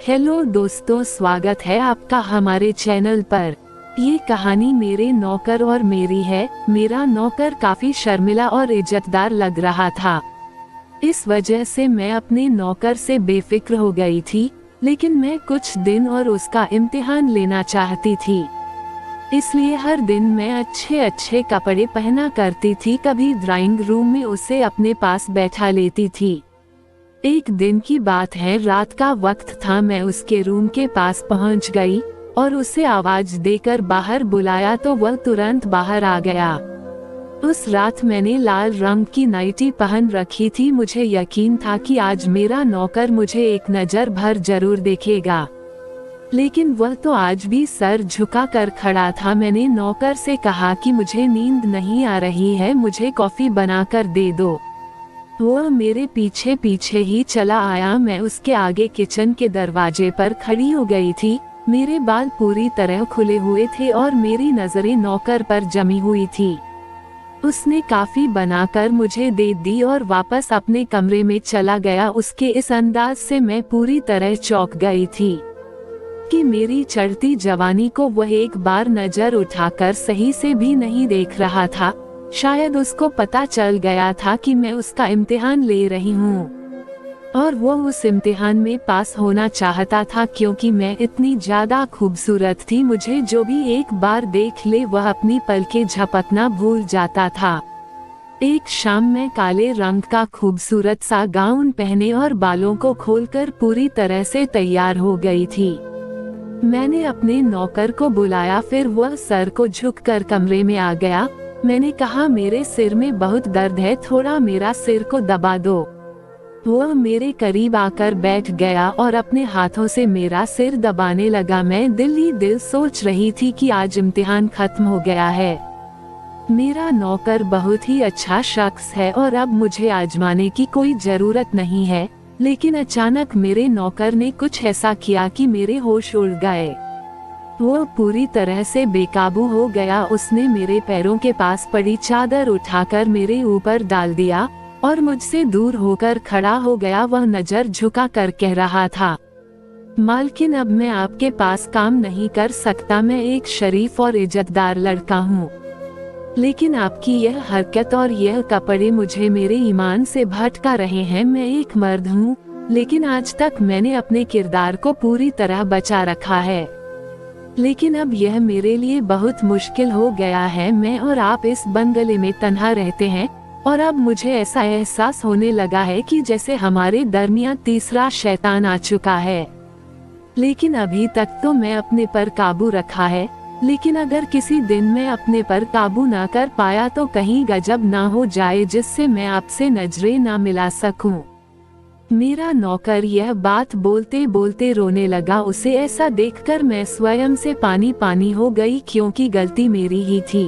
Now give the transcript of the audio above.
Hello दोस्तों, स्वागत है आपका हमारे चैनल पर। ये कहानी मेरे नौकर और मेरी है। मेरा नौकर काफी शर्मिला और इज्जतदार लग रहा था। इस वजह से मैं अपने नौकर से बेफिक्र हो गई थी, लेकिन मैं कुछ दिन और उसका इम्तिहान लेना चाहती थी। इसलिए हर दिन मैं अच्छे अच्छे कपड़े पहना करती थी। कभी ड्राइंग रूम में उसे अपने पास बैठा लेती थी। एक दिन की बात है, रात का वक्त था। मैं उसके रूम के पास पहुंच गई और उसे आवाज देकर बाहर बुलाया तो वह तुरंत बाहर आ गया। उस रात मैंने लाल रंग की नाइटी पहन रखी थी। मुझे यकीन था कि आज मेरा नौकर मुझे एक नजर भर जरूर देखेगा, लेकिन वह तो आज भी सर झुका कर खड़ा था। मैंने नौकर से कहा कि मुझे नींद नहीं आ रही है, मुझे कॉफी बनाकर दे दो। वह मेरे पीछे पीछे ही चला आया। मैं उसके आगे किचन के दरवाजे पर खड़ी हो गई थी। मेरे बाल पूरी तरह खुले हुए थे और मेरी नजरें नौकर पर जमी हुई थी। उसने काफी बनाकर मुझे दे दी और वापस अपने कमरे में चला गया। उसके इस अंदाज से मैं पूरी तरह चौंक गई थी कि मेरी चढ़ती जवानी को वह एक बार नजर उठाकर सही से भी नहीं देख रहा था। शायद उसको पता चल गया था कि मैं उसका इम्तिहान ले रही हूँ और वो उस इम्तिहान में पास होना चाहता था, क्योंकि मैं इतनी ज्यादा खूबसूरत थी। मुझे जो भी एक बार देख ले वह अपनी पलकें झपकना भूल जाता था। एक शाम मैं काले रंग का खूबसूरत सा गाउन पहने और बालों को खोलकर पूरी तरह से तैयार हो गई थी। मैंने अपने नौकर को बुलाया, फिर वह सर को झुककर कमरे में आ गया। मैंने कहा, मेरे सिर में बहुत दर्द है, थोड़ा मेरा सिर को दबा दो। वह मेरे करीब आकर बैठ गया और अपने हाथों से मेरा सिर दबाने लगा। मैं दिल ही दिल सोच रही थी कि आज इम्तिहान खत्म हो गया है। मेरा नौकर बहुत ही अच्छा शख्स है और अब मुझे आजमाने की कोई जरूरत नहीं है। लेकिन अचानक मेरे नौकर ने कुछ ऐसा किया कि मेरे होश उड़ गए। वो पूरी तरह से बेकाबू हो गया। उसने मेरे पैरों के पास पड़ी चादर उठाकर मेरे ऊपर डाल दिया और मुझसे दूर होकर खड़ा हो गया। वह नजर झुका कर कह रहा था, मालकिन, अब मैं आपके पास काम नहीं कर सकता। मैं एक शरीफ और इज्जतदार लड़का हूँ, लेकिन आपकी यह हरकत और यह कपड़े मुझे मेरे ईमान से भटका रहे हैं। मैं एक मर्द हूँ, लेकिन आज तक मैंने अपने किरदार को पूरी तरह बचा रखा है, लेकिन अब यह मेरे लिए बहुत मुश्किल हो गया है। मैं और आप इस बंगले में तन्हा रहते हैं और अब मुझे ऐसा एहसास होने लगा है कि जैसे हमारे दरमियान तीसरा शैतान आ चुका है। लेकिन अभी तक तो मैं अपने पर काबू रखा है, लेकिन अगर किसी दिन मैं अपने पर काबू ना कर पाया तो कहीं गजब ना हो जाए जिससे मैं आपसे नजरें ना मिला सकूं। मेरा नौकर यह बात बोलते बोलते रोने लगा। उसे ऐसा देखकर मैं स्वयं से पानी पानी हो गई, क्योंकि गलती मेरी ही थी।